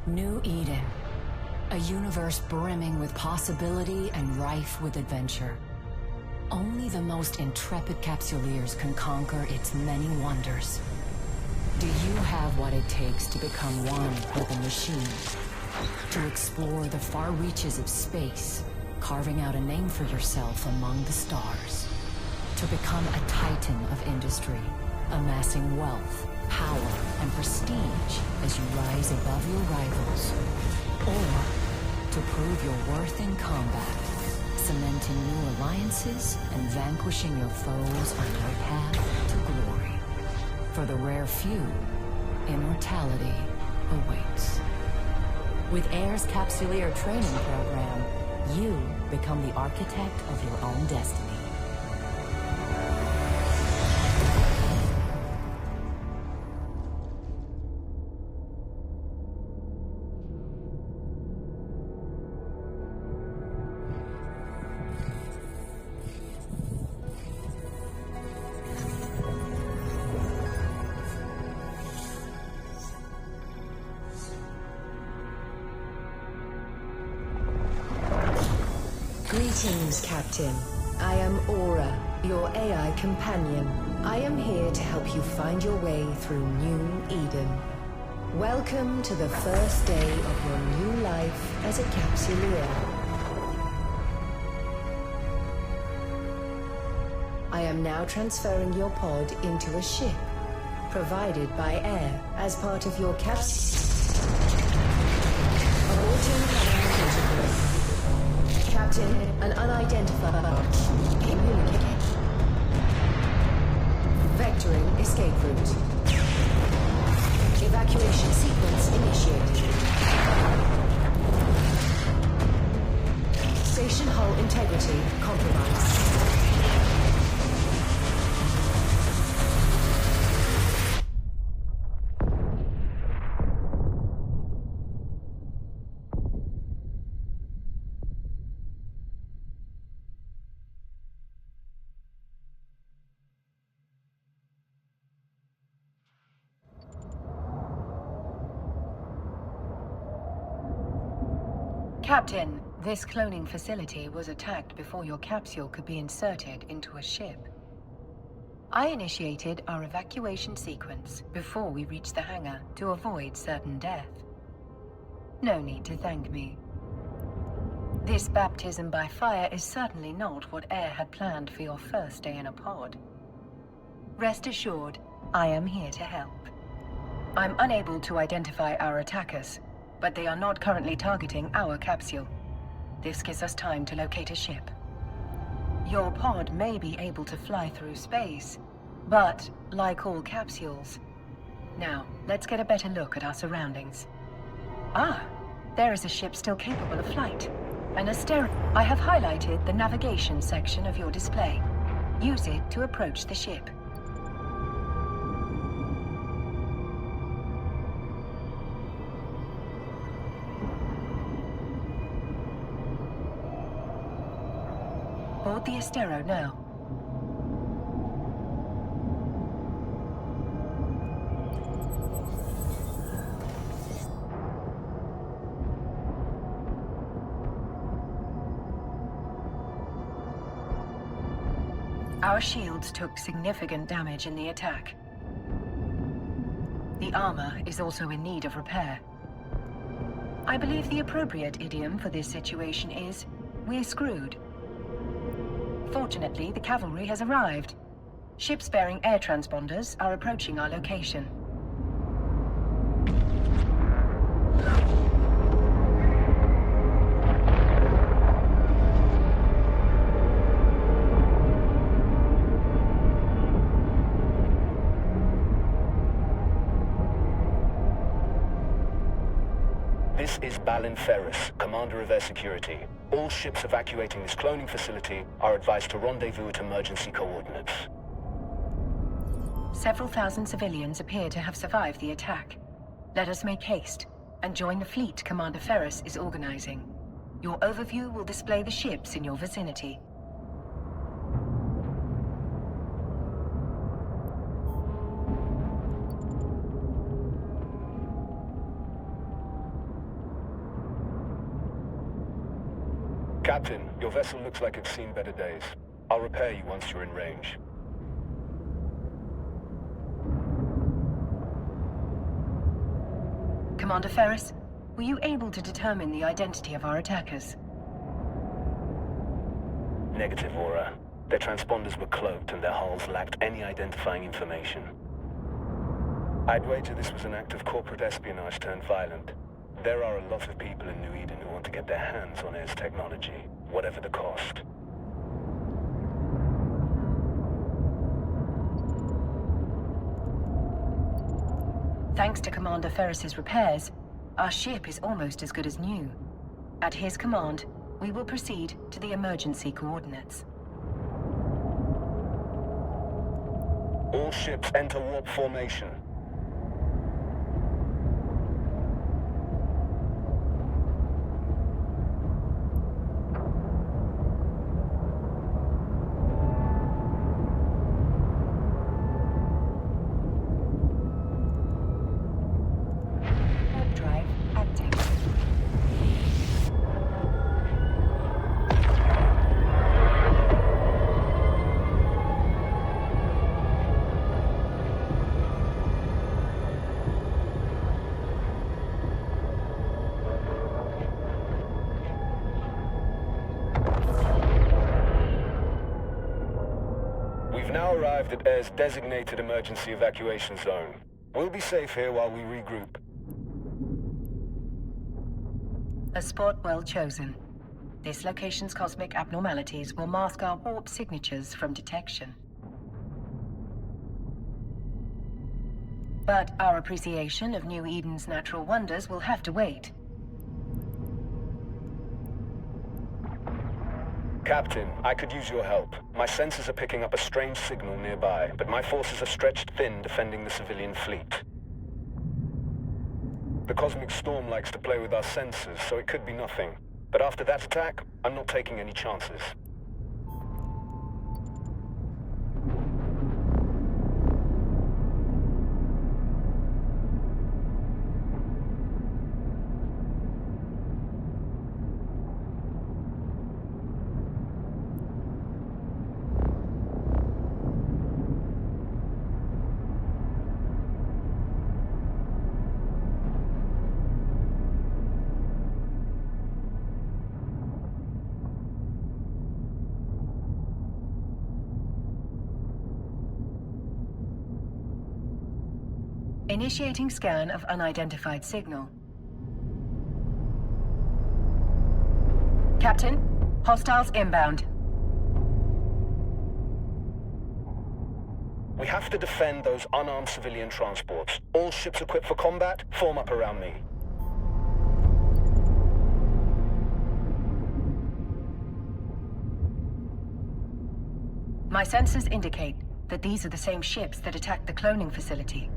New Eden, a universe brimming with possibility and rife with adventure. Only the most intrepid Capsuleers can conquer its many wonders. Do you have what it takes to become one with the machine? To explore the far reaches of space, carving out a name for yourself among the stars? To become a titan of industry, amassing wealth, power, and prestige as you rise above your rivals? Or to prove your worth in combat, cementing new alliances and vanquishing your foes on your path to glory? For the rare few, immortality awaits. With AIR's Capsuleer training program, you become the architect of your own destiny. Greetings, Captain. I am Aura, your AI companion. I am here to help you find your way through New Eden. Welcome to the first day of your new life as a Capsuleer. I am now transferring your pod into a ship, provided by AIR as part of your Captain, an unidentified communicator. Vectoring escape route. Evacuation sequence initiated. Station hull integrity compromised. Captain, this cloning facility was attacked before your capsule could be inserted into a ship. I initiated our evacuation sequence before we reached the hangar to avoid certain death. No need to thank me. This baptism by fire is certainly not what AIR had planned for your first day in a pod. Rest assured, I am here to help. I'm unable to identify our attackers, but they are not currently targeting our capsule. This gives us time to locate a ship. Your pod may be able to fly through space, but like all capsules. Now, let's get a better look at our surroundings. Ah, there is a ship still capable of flight. An asteroid. I have highlighted the navigation section of your display. Use it to approach the ship. Board the Astero now. Our shields took significant damage in the attack. The armor is also in need of repair. I believe the appropriate idiom for this situation is we're screwed. Fortunately, the cavalry has arrived. Ships bearing air transponders are approaching our location. This is Balin Ferris, commander of air security. All ships evacuating this cloning facility are advised to rendezvous at emergency coordinates. Several thousand civilians appear to have survived the attack. Let us make haste and join the fleet Commander Ferris is organizing. Your overview will display the ships in your vicinity. Captain, your vessel looks like it's seen better days. I'll repair you once you're in range. Commander Ferris, were you able to determine the identity of our attackers? Negative, Aura. Their transponders were cloaked and their hulls lacked any identifying information. I'd wager this was an act of corporate espionage turned violent. There are a lot of people in New Eden who want to get their hands on Air's technology, whatever the cost. Thanks to Commander Ferris's repairs, our ship is almost as good as new. At his command, we will proceed to the emergency coordinates. All ships enter warp formation. Arrived at Air's designated emergency evacuation zone. We'll be safe here while we regroup. A spot well chosen. This location's cosmic abnormalities will mask our warp signatures from detection. But our appreciation of New Eden's natural wonders will have to wait. Captain, I could use your help. My sensors are picking up a strange signal nearby, but my forces are stretched thin defending the civilian fleet. The cosmic storm likes to play with our sensors, so it could be nothing. But after that attack, I'm not taking any chances. Initiating scan of unidentified signal. Captain, hostiles inbound. We have to defend those unarmed civilian transports. All ships equipped for combat, form up around me. My sensors indicate that these are the same ships that attacked the cloning facility.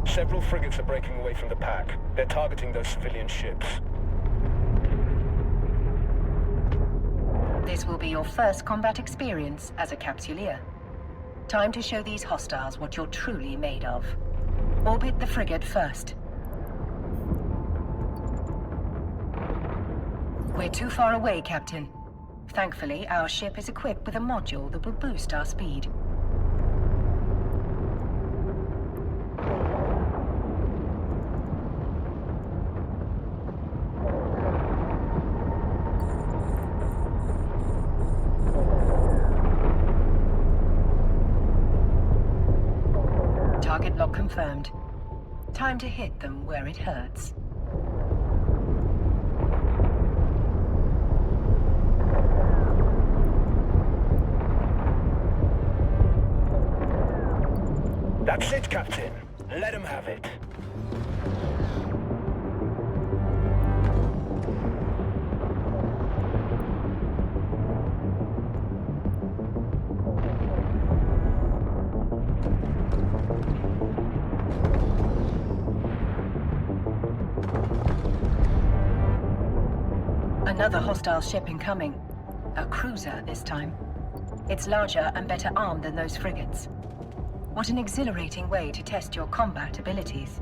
Several frigates are breaking away from the pack. They're targeting those civilian ships. This will be your first combat experience as a Capsuleer. Time to show these hostiles what you're truly made of. Orbit the frigate first. We're too far away, Captain. Thankfully, our ship is equipped with a module that will boost our speed. Target lock confirmed. Time to hit them where it hurts. That's it, Captain. Let him have it. Another hostile ship incoming. A cruiser this time. It's larger and better armed than those frigates. What an exhilarating way to test your combat abilities.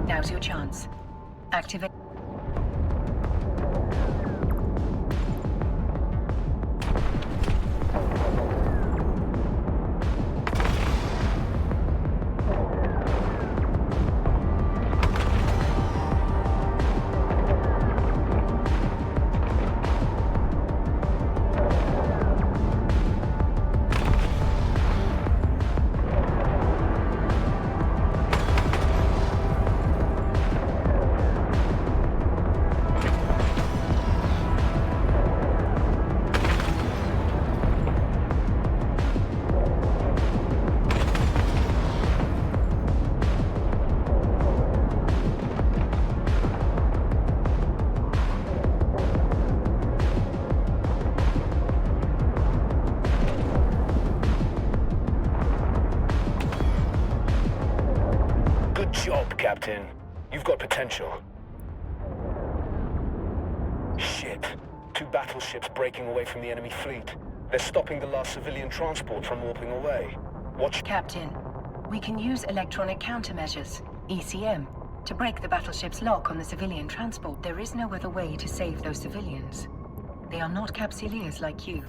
Now's your chance. Activate. Good job, Captain. You've got potential. Shit. 2 battleships breaking away from the enemy fleet. They're stopping the last civilian transport from warping away. Watch... Captain, we can use electronic countermeasures, ECM, to break the battleship's lock on the civilian transport. There is no other way to save those civilians. They are not Capsuleers like you.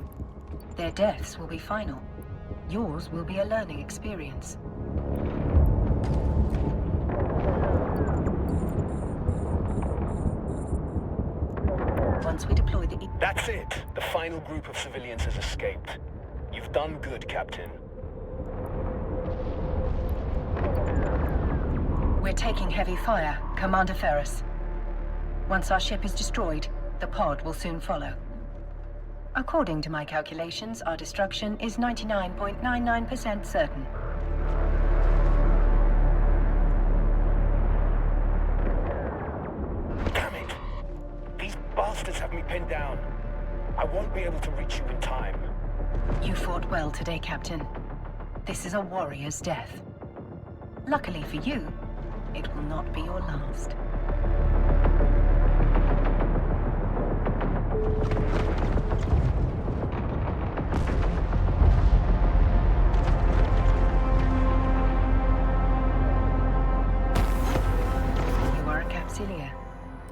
Their deaths will be final. Yours will be a learning experience. Once we deploy the... That's it! The final group of civilians has escaped. You've done good, Captain. We're taking heavy fire, Commander Ferris. Once our ship is destroyed, the pod will soon follow. According to my calculations, our destruction is 99.99% certain. Damn it! These bastards have me pinned down. I won't be able to reach you in time. You fought well today, Captain. This is a warrior's death. Luckily for you, it will not be your last. You are a Capsuleer.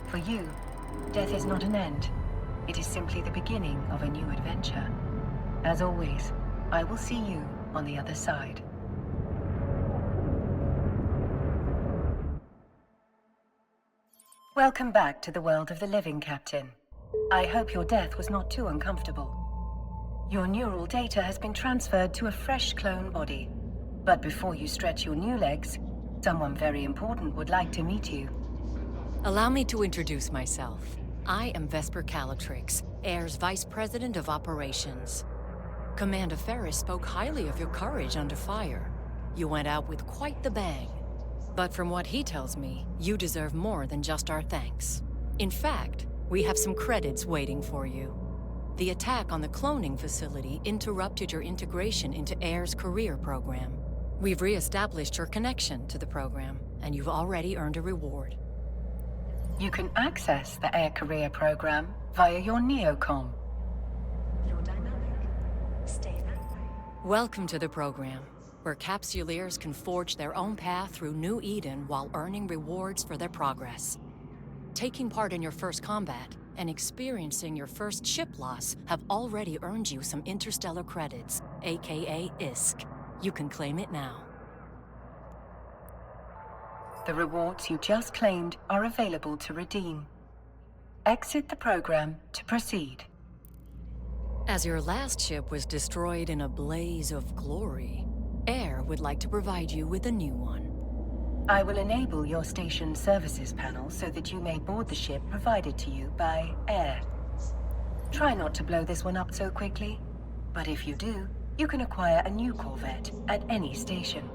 For you, death is not an end. It is simply the beginning of a new adventure. As always, I will see you on the other side. Welcome back to the world of the living, Captain. I hope your death was not too uncomfortable. Your neural data has been transferred to a fresh clone body. But before you stretch your new legs, someone very important would like to meet you. Allow me to introduce myself. I am Vesper Calatrix, Air's Vice President of Operations. Commander Ferris spoke highly of your courage under fire. You went out with quite the bang. But from what he tells me, you deserve more than just our thanks. In fact, we have some credits waiting for you. The attack on the cloning facility interrupted your integration into Air's career program. We've re-established your connection to the program, and you've already earned a reward. You can access the Air Career program via your neocom. You're dynamic. Stay that way. Welcome to the program, where Capsuleers can forge their own path through New Eden while earning rewards for their progress. Taking part in your first combat and experiencing your first ship loss have already earned you some interstellar credits, aka ISK. You can claim it now. The rewards you just claimed are available to redeem. Exit the program to proceed. As your last ship was destroyed in a blaze of glory, Air would like to provide you with a new one. I will enable your station services panel so that you may board the ship provided to you by Air. Try not to blow this one up so quickly, but if you do, you can acquire a new Corvette at any station.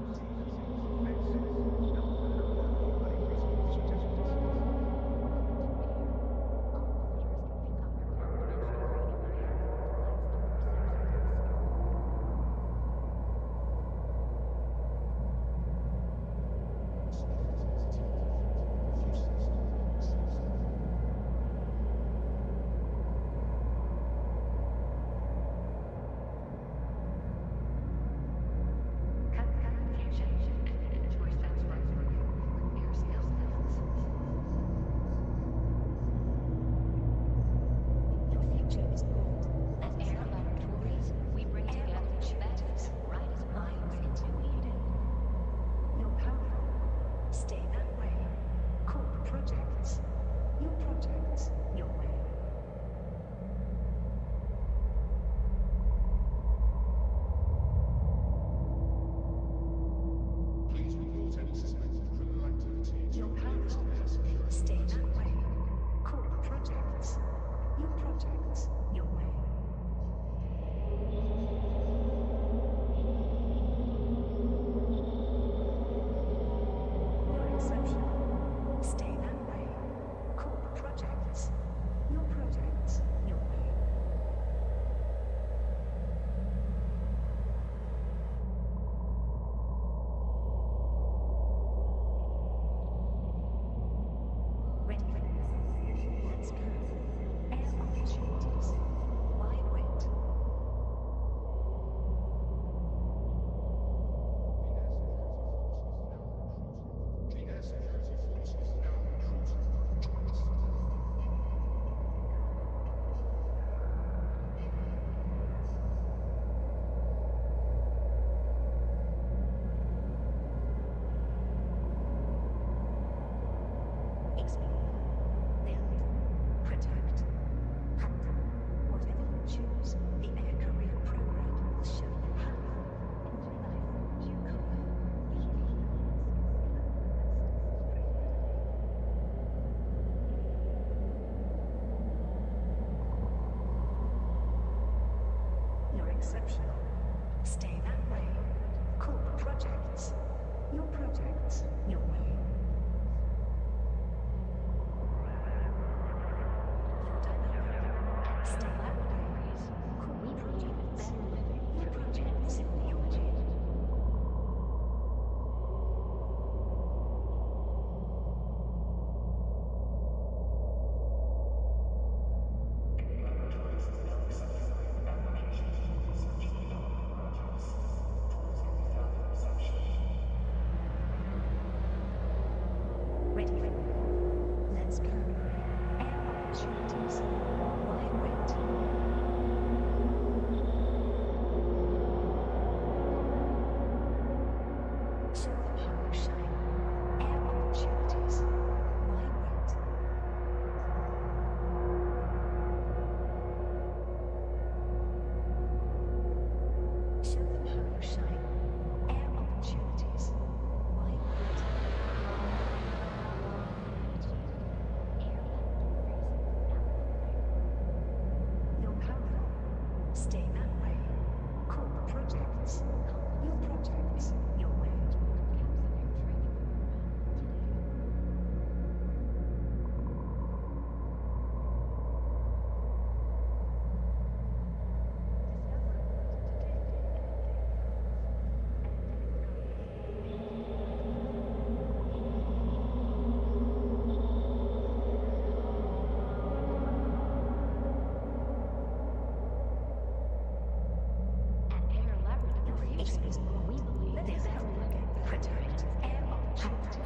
Exceptional. Stay that way. Cool projects. Your projects. Your way. You're dynamic. Stay that way. Cool projects. Your projects. Your way.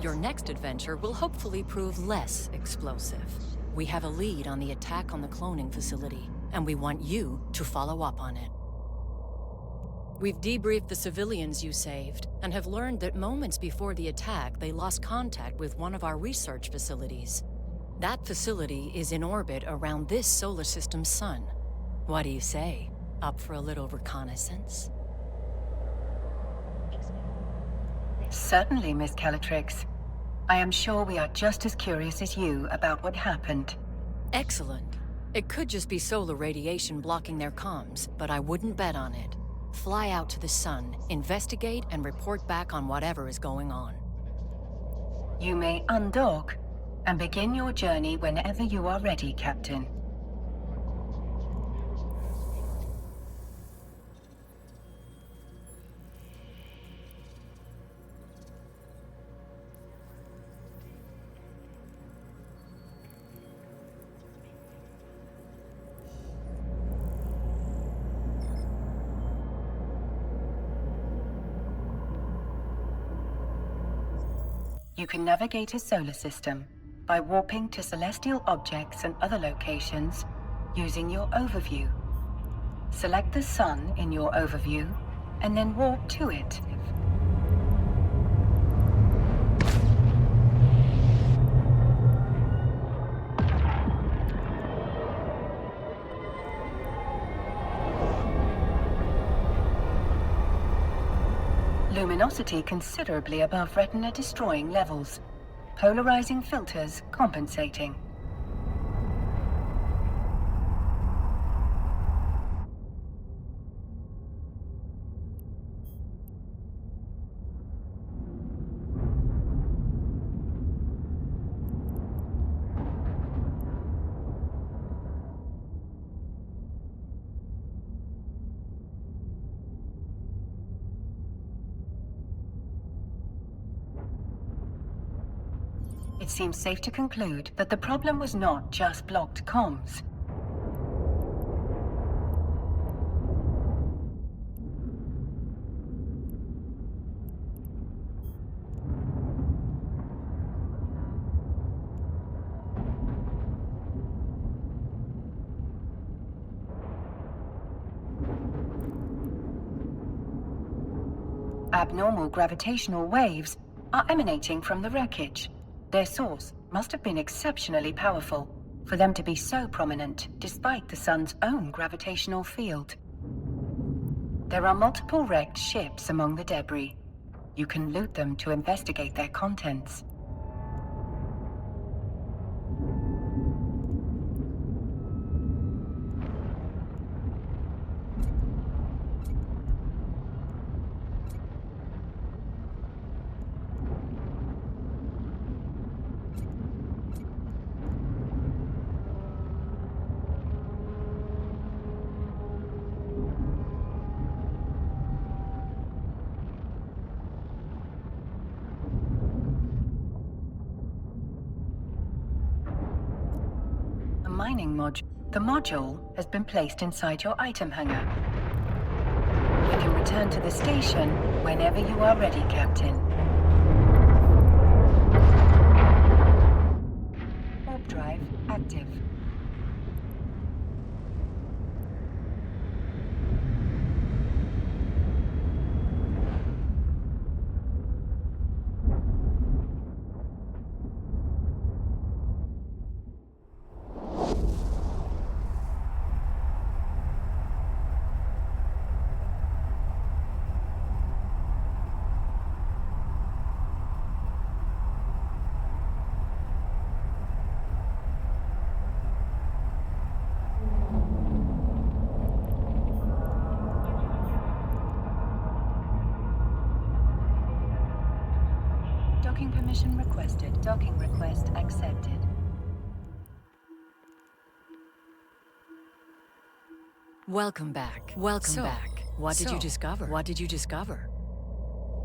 Your next adventure will hopefully prove less explosive. We have a lead on the attack on the cloning facility, and we want you to follow up on it. We've debriefed the civilians you saved, and have learned that moments before the attack, they lost contact with one of our research facilities. That facility is in orbit around this solar system's sun. What do you say? Up for a little reconnaissance? Certainly, Miss Calatrix. I am sure we are just as curious as you about what happened. Excellent. It could just be solar radiation blocking their comms, but I wouldn't bet on it. Fly out to the sun, investigate, and report back on whatever is going on. You may undock and begin your journey whenever you are ready, Captain. You can navigate a solar system by warping to celestial objects and other locations using your overview. Select the sun in your overview and then warp to it. Luminosity considerably above retina-destroying levels. Polarizing filters compensating. It seems safe to conclude that the problem was not just blocked comms. Abnormal gravitational waves are emanating from the wreckage. Their source must have been exceptionally powerful for them to be so prominent despite the sun's own gravitational field. There are multiple wrecked ships among the debris. You can loot them to investigate their contents. Mining module. The module has been placed inside your item hangar. You can return to the station whenever you are ready, Captain. Warp drive active. Docking permission requested. Docking request accepted. Welcome back. Welcome back. What did you discover? What did you discover?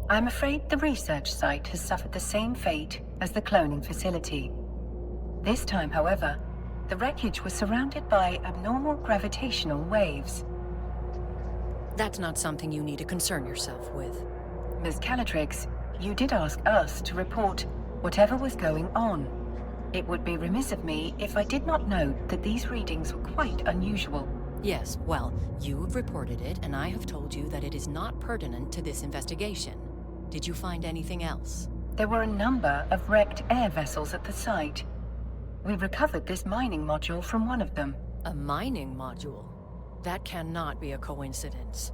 I'm afraid the research site has suffered the same fate as the cloning facility. This time, however, the wreckage was surrounded by abnormal gravitational waves. That's not something you need to concern yourself with. Ms. Calatrix, you did ask us to report whatever was going on. It would be remiss of me if I did not note that these readings were quite unusual. Yes, well, you have reported it, and I have told you that it is not pertinent to this investigation. Did you find anything else? There were a number of wrecked air vessels at the site. We recovered this mining module from one of them. A mining module? That cannot be a coincidence.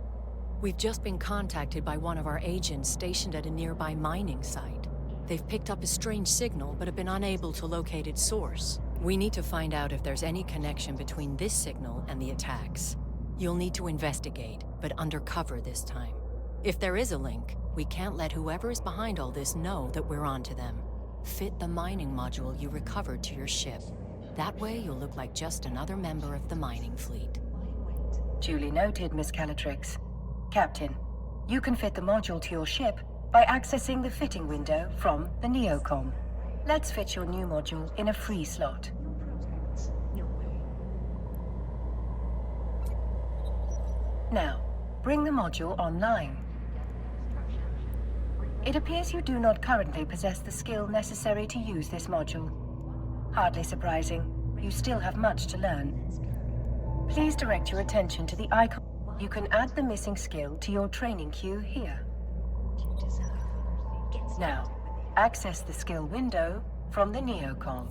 We've just been contacted by one of our agents stationed at a nearby mining site. They've picked up a strange signal, but have been unable to locate its source. We need to find out if there's any connection between this signal and the attacks. You'll need to investigate, but undercover this time. If there is a link, we can't let whoever is behind all this know that we're onto them. Fit the mining module you recovered to your ship. That way you'll look like just another member of the mining fleet. Duly noted, Miss Calatrix. Captain, you can fit the module to your ship by accessing the fitting window from the neocom. Let's fit your new module in a free slot. Now, bring the module online. It appears you do not currently possess the skill necessary to use this module. Hardly surprising. You still have much to learn. Please direct your attention to the icon. You can add the missing skill to your training queue here. Now, access the skill window from the neocom.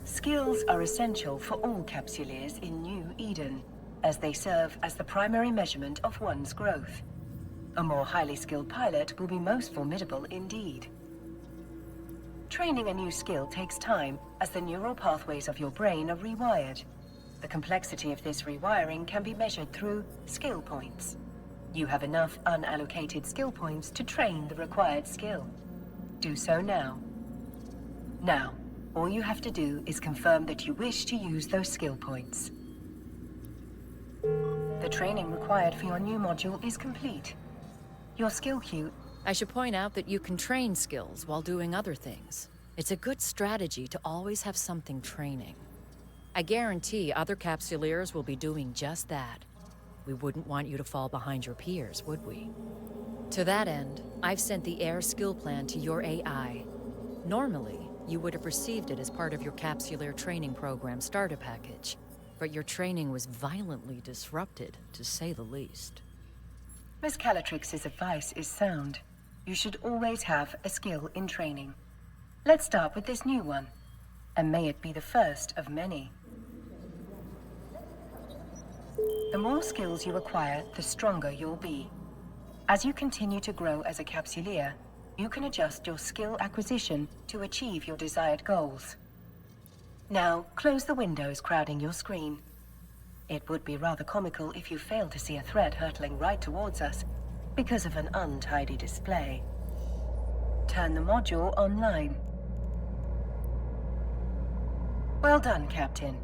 Skills are essential for all Capsuleers in New Eden, as they serve as the primary measurement of one's growth. A more highly skilled pilot will be most formidable indeed. Training a new skill takes time, as the neural pathways of your brain are rewired. The complexity of this rewiring can be measured through skill points. You have enough unallocated skill points to train the required skill. Do so now. Now, all you have to do is confirm that you wish to use those skill points. The training required for your new module is complete. Your skill queue... I should point out that you can train skills while doing other things. It's a good strategy to always have something training. I guarantee other Capsuleers will be doing just that. We wouldn't want you to fall behind your peers, would we? To that end, I've sent the Air skill plan to your AI. Normally, you would have received it as part of your Capsuleer training program starter package, but your training was violently disrupted, to say the least. Miss Calatrix's advice is sound. You should always have a skill in training. Let's start with this new one, and may it be the first of many. The more skills you acquire, the stronger you'll be. As you continue to grow as a Capsuleer, you can adjust your skill acquisition to achieve your desired goals. Now, close the windows crowding your screen. It would be rather comical if you failed to see a threat hurtling right towards us because of an untidy display. Turn the module online. Well done, Captain.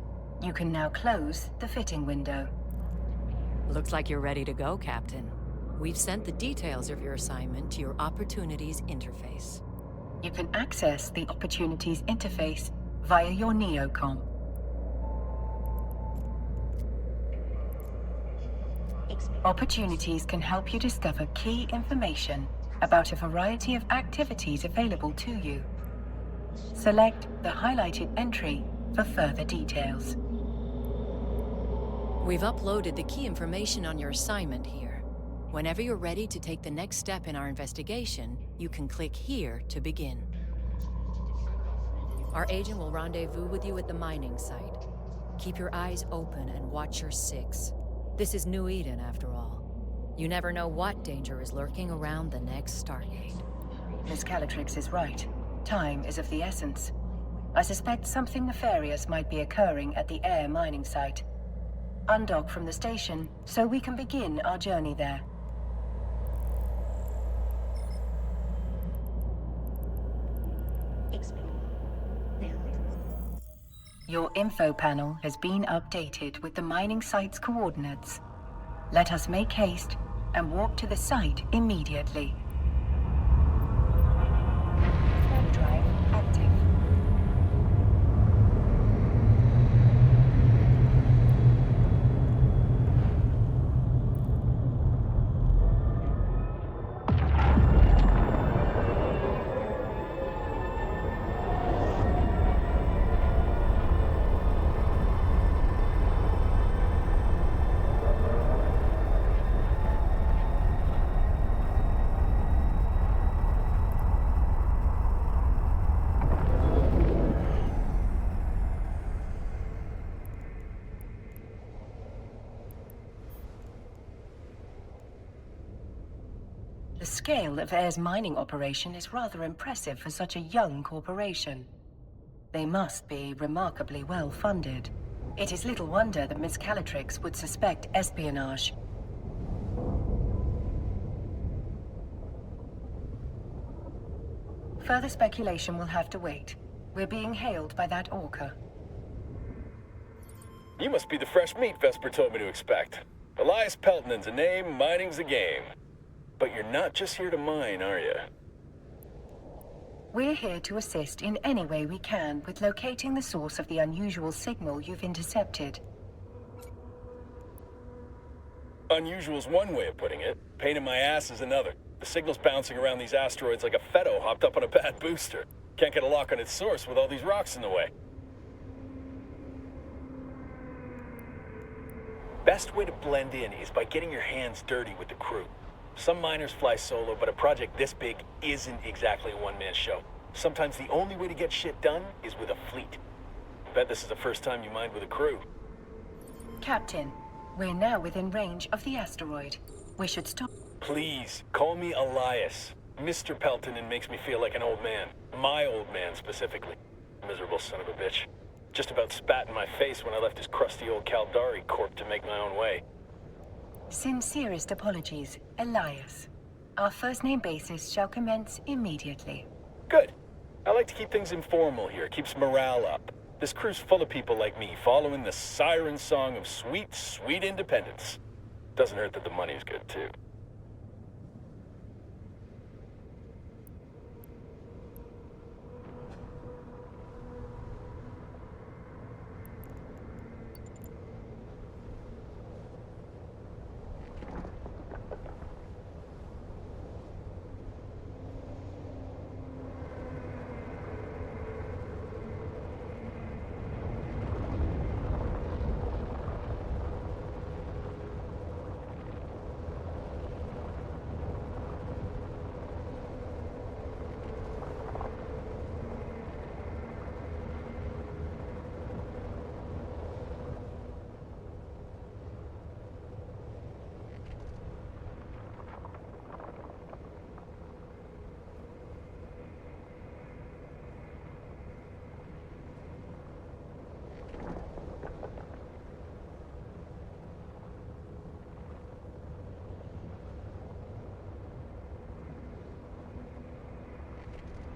You can now close the fitting window. Looks like you're ready to go, Captain. We've sent the details of your assignment to your Opportunities interface. You can access the Opportunities interface via your neocom. Opportunities can help you discover key information about a variety of activities available to you. Select the highlighted entry for further details. We've uploaded the key information on your assignment here. Whenever you're ready to take the next step in our investigation, you can click here to begin. Our agent will rendezvous with you at the mining site. Keep your eyes open and watch your six. This is New Eden, after all. You never know what danger is lurking around the next Stargate. Miss Calatrix is right. Time is of the essence. I suspect something nefarious might be occurring at the air mining site. Undock from the station so we can begin our journey there. Your info panel has been updated with the mining site's coordinates. Let us make haste and walk to the site immediately. Thread drive active. scale of Air's mining operation is rather impressive for such a young corporation. They must be remarkably well funded. It is little wonder that Miss Calatrix would suspect espionage. Further speculation will have to wait. We're being hailed by that orca. You must be the fresh meat Vesper told me to expect. Elias Pelton's a name, mining's a game. But you're not just here to mine, are you? We're here to assist in any way we can with locating the source of the unusual signal you've intercepted. Unusual's one way of putting it. Pain in my ass is another. The signal's bouncing around these asteroids like a Fetto hopped up on a bad booster. Can't get a lock on its source with all these rocks in the way. Best way to blend in is by getting your hands dirty with the crew. Some miners fly solo, but a project this big isn't exactly a one-man show. Sometimes the only way to get shit done is with a fleet. I bet this is the first time you mined with a crew. Captain, we're now within range of the asteroid. We should stop. Please, call me Elias. Mr. Pelton makes me feel like an old man. My old man, specifically. Miserable son of a bitch. Just about spat in my face when I left his crusty old Caldari corp to make my own way. Sincerest apologies, Elias. Our first name basis shall commence immediately. Good. I like to keep things informal here. It keeps morale up. This crew's full of people like me, following the siren song of sweet, sweet independence. Doesn't hurt that the money's good, too.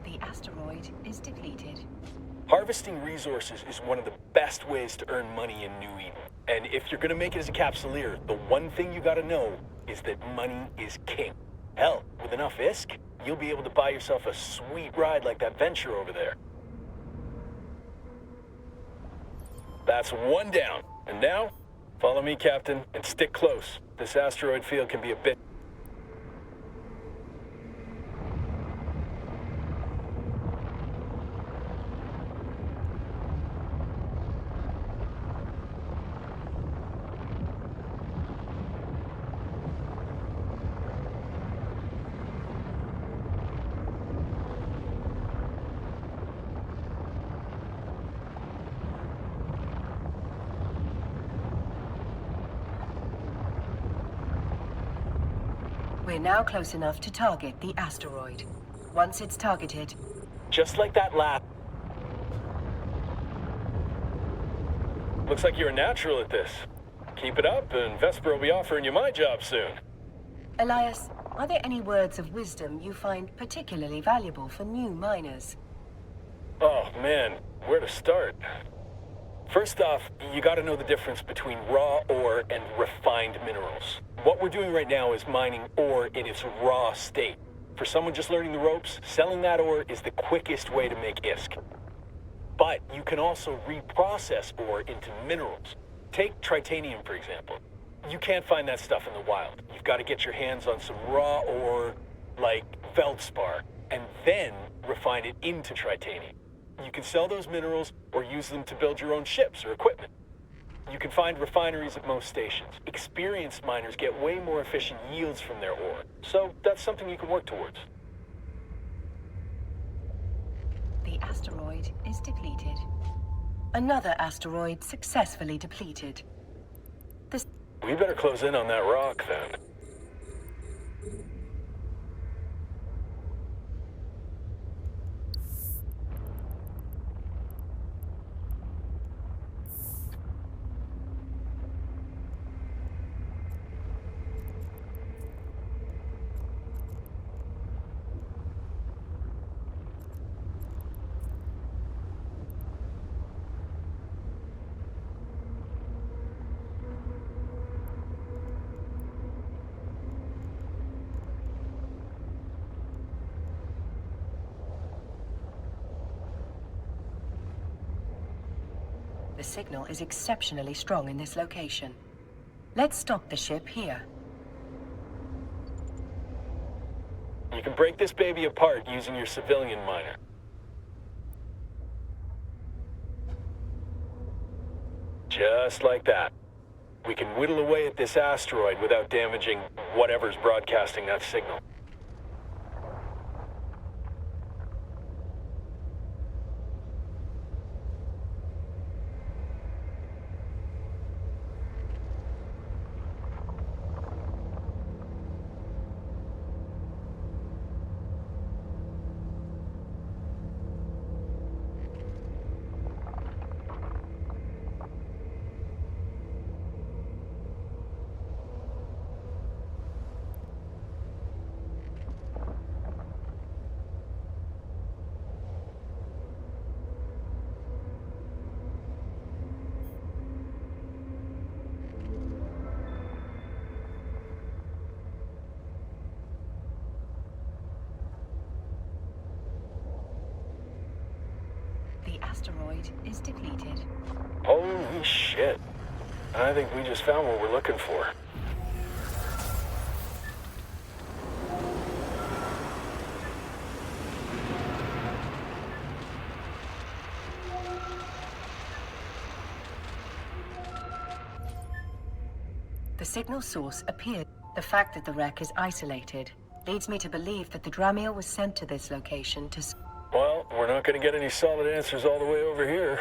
The asteroid is depleted. Harvesting resources is one of the best ways to earn money in New Eden. And if you're gonna make it as a Capsuleer, the one thing you gotta know is that money is king. Hell, with enough ISK, you'll be able to buy yourself a sweet ride like that venture over there. That's one down. And now, follow me, Captain, and stick close. This asteroid field can be a bit... We're now close enough to target the asteroid. Once it's targeted... Just like that last... Looks like you're a natural at this. Keep it up, and Vesper will be offering you my job soon. Elias, are there any words of wisdom you find particularly valuable for new miners? Oh, man, where to start? First off, you gotta know the difference between raw ore and refined minerals. What we're doing right now is mining ore in its raw state. For someone just learning the ropes, selling that ore is the quickest way to make ISK. But you can also reprocess ore into minerals. Take tritanium, for example. You can't find that stuff in the wild. You've got to get your hands on some raw ore, like feldspar, and then refine it into tritanium. You can sell those minerals or use them to build your own ships or equipment. You can find refineries at most stations. Experienced miners get way more efficient yields from their ore, so that's something you can work towards. The asteroid is depleted. Another asteroid successfully depleted. We better close in on that rock, then. The signal is exceptionally strong in this location. Let's stop the ship here. You can break this baby apart using your civilian miner. Just like that. We can whittle away at this asteroid without damaging whatever's broadcasting that signal. The asteroid is depleted. Holy shit. I think we just found what we're looking for. The signal source appeared. The fact that the wreck is isolated leads me to believe that the Dramiel was sent to this location to... Well, we're not going to get any solid answers all the way over here.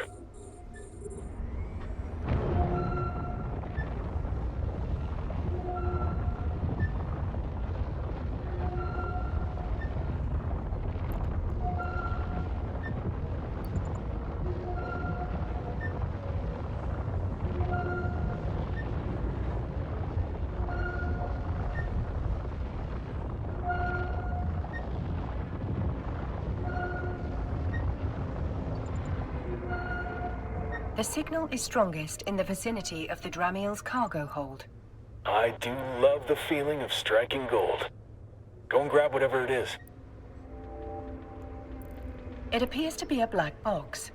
The signal is strongest in the vicinity of the Dramiel's cargo hold. I do love the feeling of striking gold. Go and grab whatever it is. It appears to be a black box,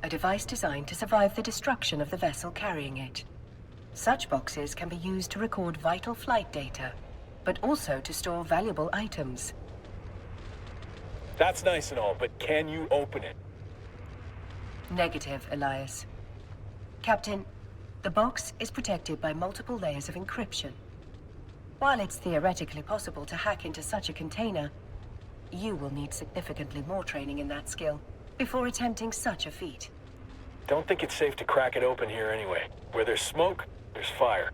a device designed to survive the destruction of the vessel carrying it. Such boxes can be used to record vital flight data, but also to store valuable items. That's nice and all, but can you open it? Negative, Elias. Captain, the box is protected by multiple layers of encryption. While it's theoretically possible to hack into such a container, you will need significantly more training in that skill before attempting such a feat. Don't think it's safe to crack it open here anyway. Where there's smoke, there's fire.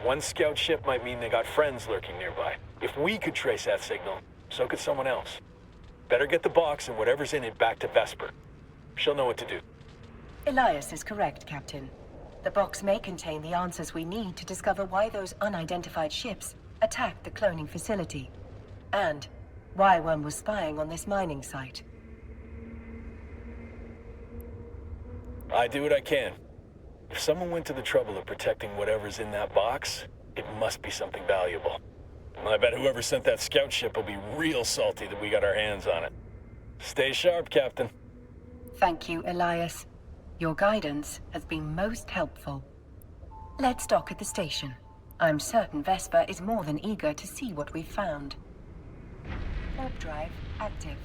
One scout ship might mean they got friends lurking nearby. If we could trace that signal, so could someone else. Better get the box and whatever's in it back to Vesper. She'll know what to do. Elias is correct, Captain. The box may contain the answers we need to discover why those unidentified ships attacked the cloning facility, and why one was spying on this mining site. I do what I can. If someone went to the trouble of protecting whatever's in that box, it must be something valuable. I bet whoever sent that scout ship will be real salty that we got our hands on it. Stay sharp, Captain. Thank you, Elias. Your guidance has been most helpful. Let's dock at the station. I'm certain Vesper is more than eager to see what we've found. Warp drive active.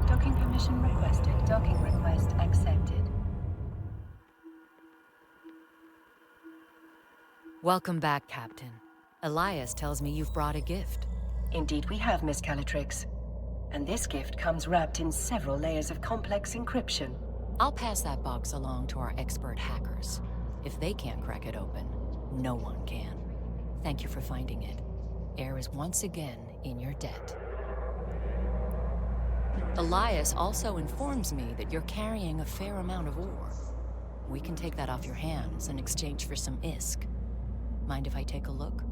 Docking permission requested. Docking request accepted. Welcome back, Captain. Elias tells me you've brought a gift. Indeed we have, Miss Calatrix. And this gift comes wrapped in several layers of complex encryption. I'll pass that box along to our expert hackers. If they can't crack it open, no one can. Thank you for finding it. Air is once again in your debt. Elias also informs me that you're carrying a fair amount of ore. We can take that off your hands in exchange for some ISK. Mind if I take a look?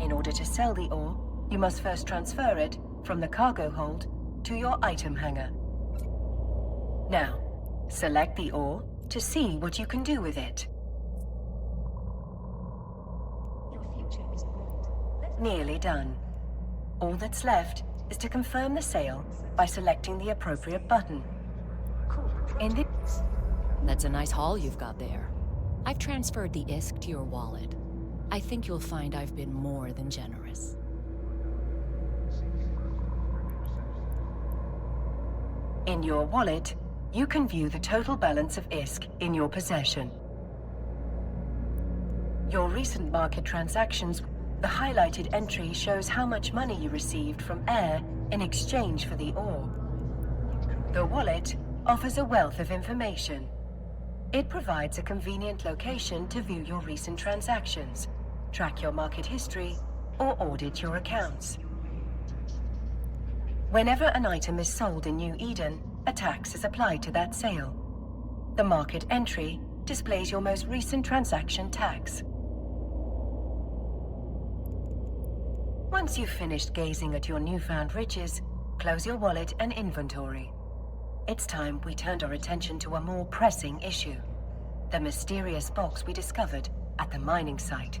In order to sell the ore, you must first transfer it from the cargo hold to your item hangar. Now, select the ore to see what you can do with it. Nearly done. All that's left is to confirm the sale by selecting the appropriate button. That's a nice haul you've got there. I've transferred the ISK to your wallet. I think you'll find I've been more than generous. In your wallet, you can view the total balance of ISK in your possession. Your recent market transactions, the highlighted entry shows how much money you received from Air in exchange for the ore. The wallet offers a wealth of information. It provides a convenient location to view your recent transactions, track your market history, or audit your accounts. Whenever an item is sold in New Eden, a tax is applied to that sale. The market entry displays your most recent transaction tax. Once you've finished gazing at your newfound riches, close your wallet and inventory. It's time we turned our attention to a more pressing issue: the mysterious box we discovered at the mining site.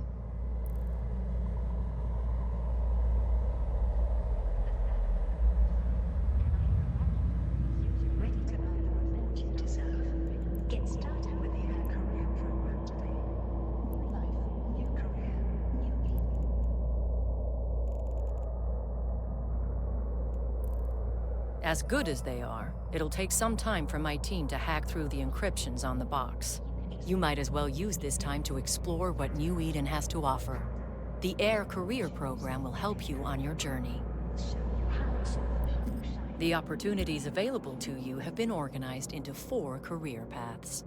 As good as they are, it'll take some time for my team to hack through the encryptions on the box. You might as well use this time to explore what New Eden has to offer. The Air Career Program will help you on your journey. The opportunities available to you have been organized into 4 career paths.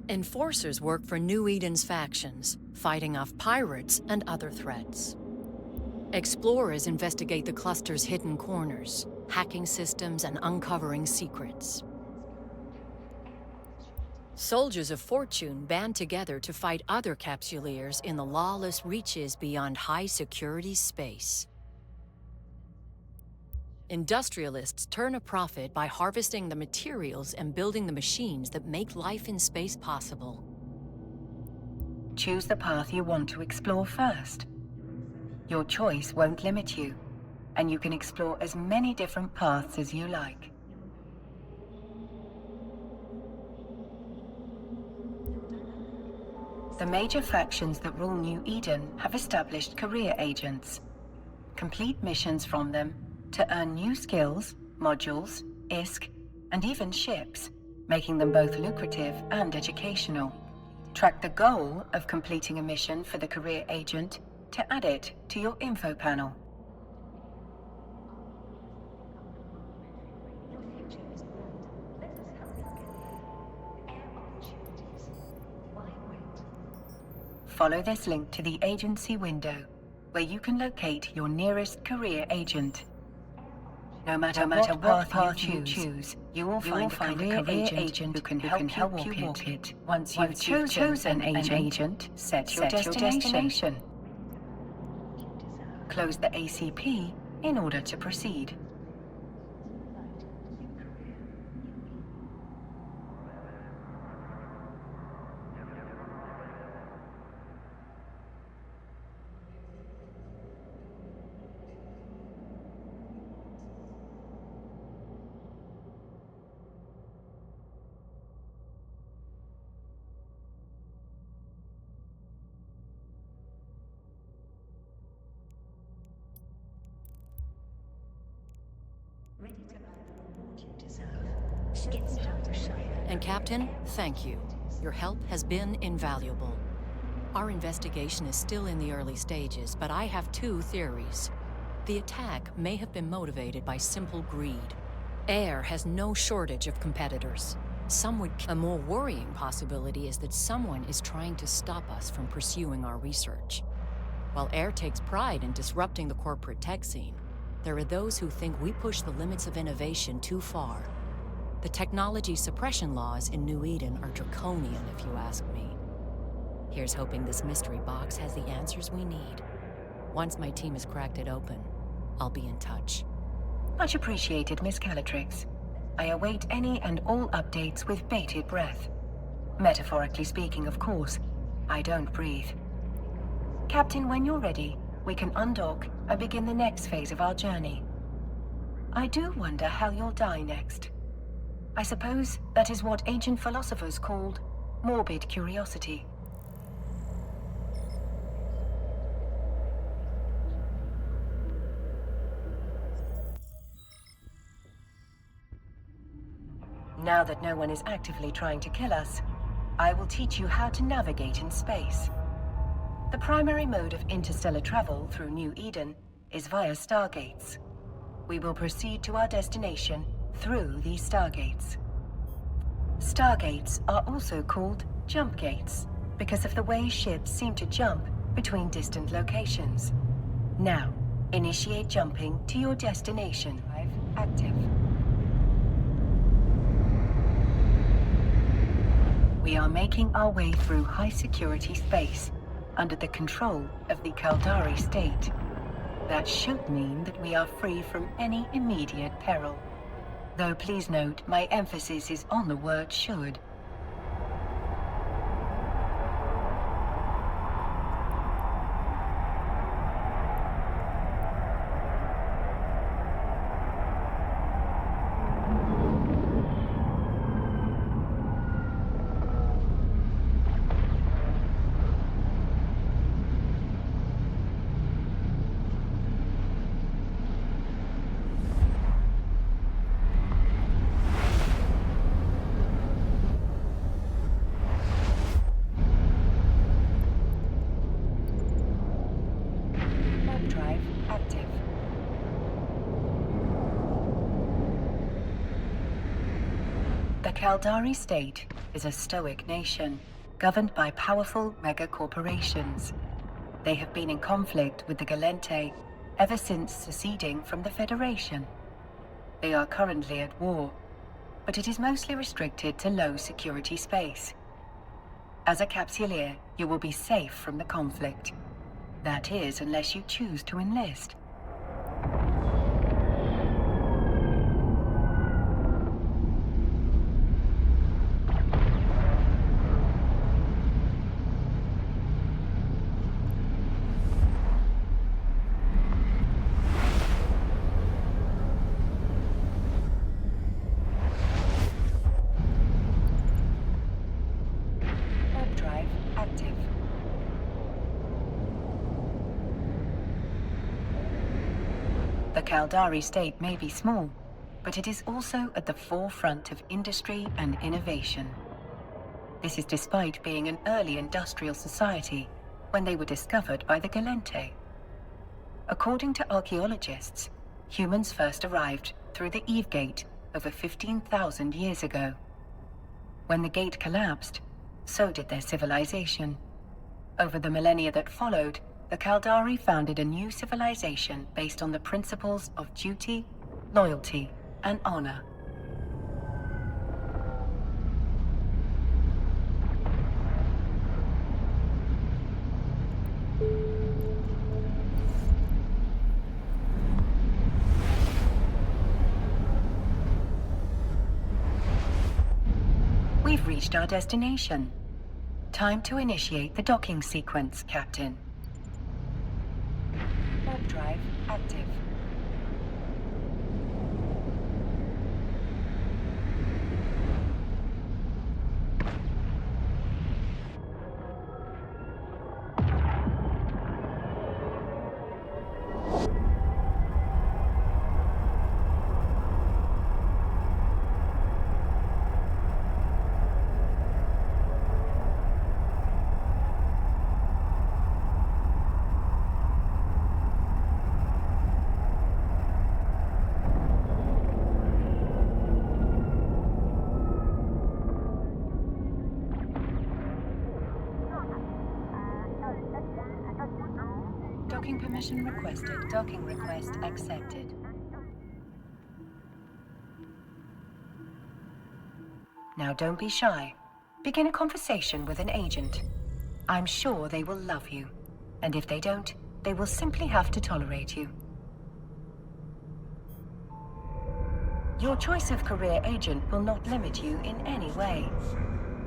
Enforcers work for New Eden's factions, fighting off pirates and other threats. Explorers investigate the cluster's hidden corners, hacking systems and uncovering secrets. Soldiers of Fortune band together to fight other Capsuleers in the lawless reaches beyond high-security space. Industrialists turn a profit by harvesting the materials and building the machines that make life in space possible. Choose the path you want to explore first. Your choice won't limit you, and you can explore as many different paths as you like. The major factions that rule New Eden have established career agents. Complete missions from them to earn new skills, modules, ISK, and even ships, making them both lucrative and educational. Track the goal of completing a mission for the career agent to add it to your info panel. Follow this link to the agency window, where you can locate your nearest career agent. No matter what path you choose, you will find a career agent who can help you walk it. Once you've chosen an agent, set your destination. Close the ACP in order to proceed. And Captain, thank you. Your help has been invaluable. Our investigation is still in the early stages, but I have 2 theories. The attack may have been motivated by simple greed. Air has no shortage of competitors. some would... A more worrying possibility is that someone is trying to stop us from pursuing our research. While AIR takes pride in disrupting the corporate tech scene, there are those who think we push the limits of innovation too far. The technology suppression laws in New Eden are draconian, if you ask me. Here's hoping this mystery box has the answers we need. Once my team has cracked it open, I'll be in touch. Much appreciated, Miss Calatrix. I await any and all updates with bated breath. Metaphorically speaking, of course. I don't breathe. Captain, when you're ready, we can undock and begin the next phase of our journey. I do wonder how you'll die next. I suppose that is what ancient philosophers called morbid curiosity. Now that no one is actively trying to kill us, I will teach you how to navigate in space. The primary mode of interstellar travel through New Eden is via stargates. We will proceed to our destination through these stargates. Stargates are also called jump gates because of the way ships seem to jump between distant locations. Now, initiate jumping to your destination. Active. We are making our way through high-security space under the control of the Caldari state. That should mean that we are free from any immediate peril. Though please note, my emphasis is on the word should. The Caldari state is a stoic nation, governed by powerful mega-corporations. They have been in conflict with the Gallente ever since seceding from the Federation. They are currently at war, but it is mostly restricted to low-security space. As a Capsuleer, you will be safe from the conflict. That is, unless you choose to enlist. The Caldari state may be small, but it is also at the forefront of industry and innovation. This is despite being an early industrial society when they were discovered by the Gallente. According to archaeologists, humans first arrived through the Eve Gate over 15,000 years ago. When the gate collapsed, so did their civilization. Over the millennia that followed, the Caldari founded a new civilization based on the principles of duty, loyalty, and honor. We've reached our destination. Time to initiate the docking sequence, Captain. Warp drive active. Docking permission requested. Docking request accepted. Now don't be shy. Begin a conversation with an agent. I'm sure they will love you. And if they don't, they will simply have to tolerate you. Your choice of career agent will not limit you in any way.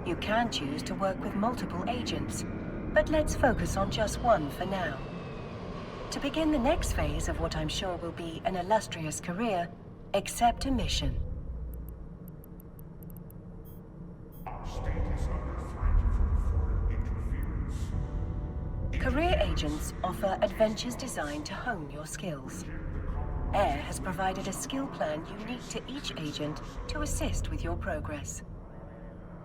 You can choose to work with multiple agents, but let's focus on just one for now. To begin the next phase of what I'm sure will be an illustrious career, accept a mission. Career agents offer adventures designed to hone your skills. AIR has provided a skill plan unique to each agent to assist with your progress.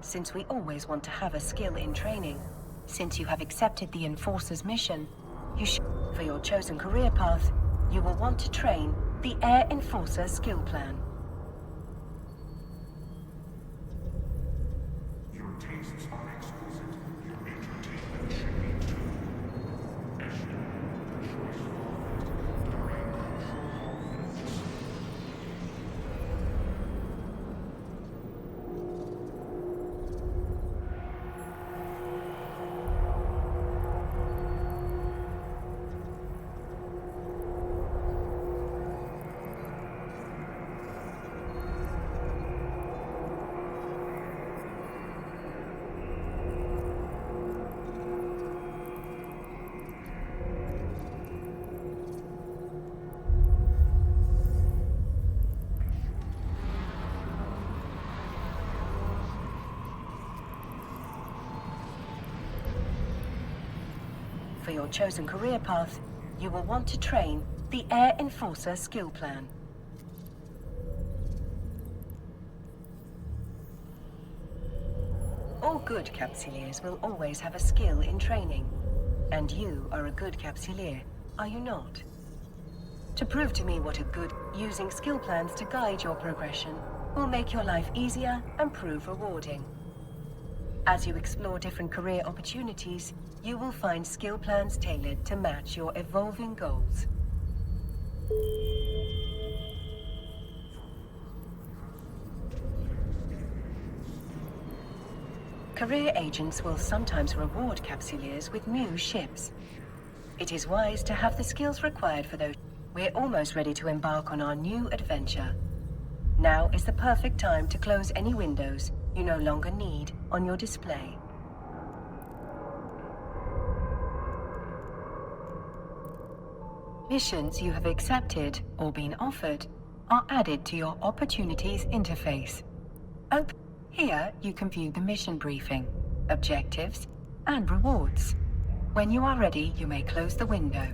Since we always want to have a skill in training, since you have accepted the Enforcer's mission, for your chosen career path, you will want to train the AIR Enforcer skill plan. Your tastes are exquisite. Your entertainment should be For your chosen career path, you will want to train the AIR Enforcer skill plan. All good Capsuleers will always have a skill in training. And you are a good Capsuleer, are you not? To prove to me what a good using skill plans to guide your progression will make your life easier and prove rewarding. As you explore different career opportunities, you will find skill plans tailored to match your evolving goals. Career agents will sometimes reward Capsuleers with new ships. It is wise to have the skills required for those. We're almost ready to embark on our new adventure. Now is the perfect time to close any windows you no longer need on your display. Missions you have accepted or been offered are added to your Opportunities interface. Here you can view the mission briefing, objectives, and rewards. When you are ready, you may close the window.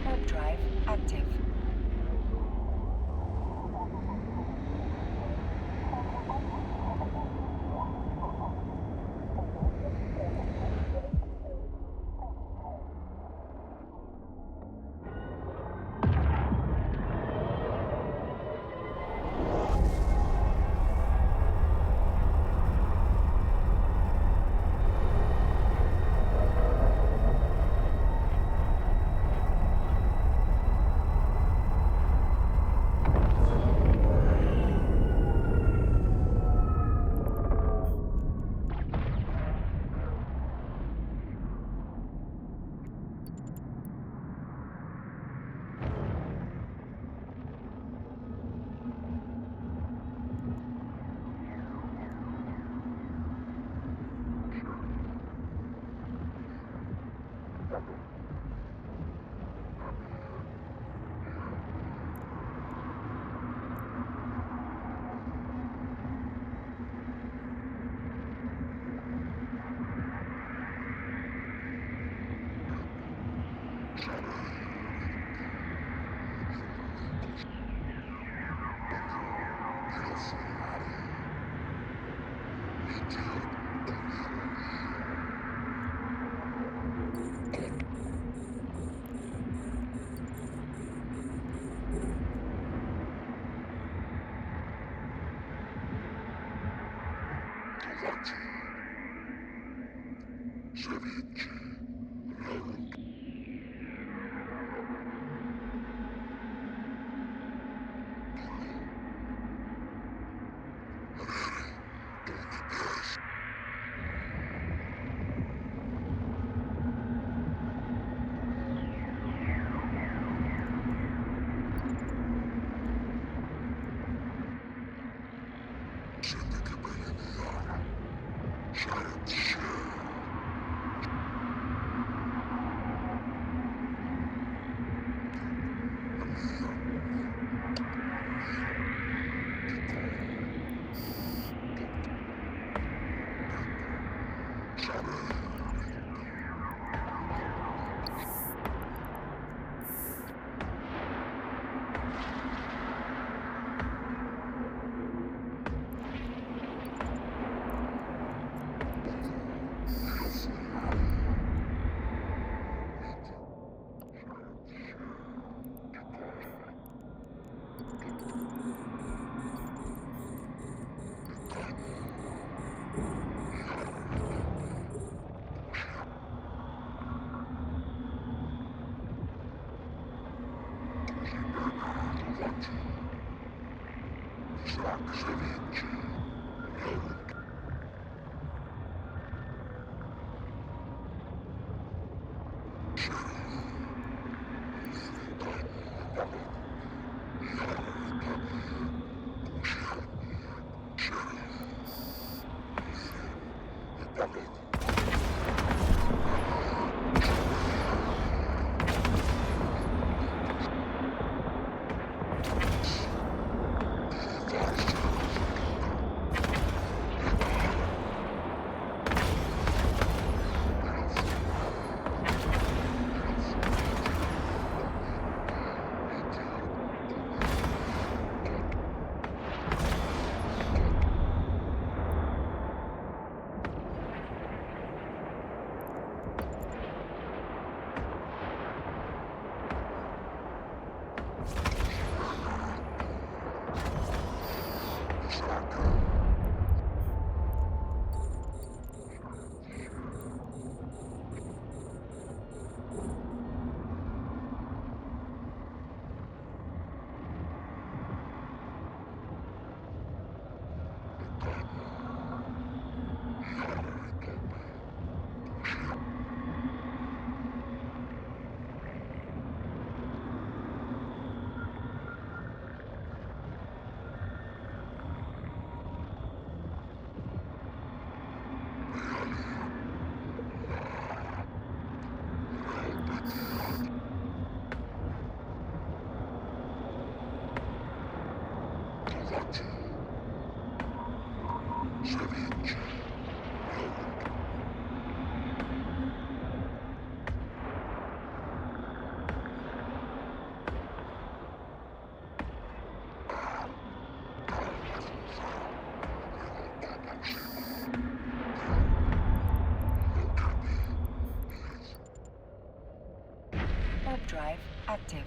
Warp drive active. Warp drive active.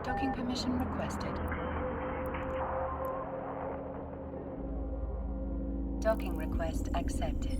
Docking permission requested. Docking request accepted.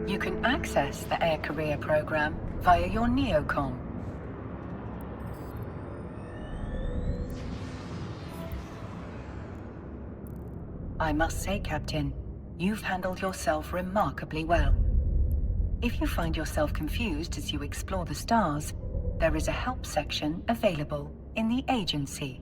You can access the Air Career program via your neocom. I must say, Captain, you've handled yourself remarkably well. If you find yourself confused as you explore the stars, there is a help section available in the agency.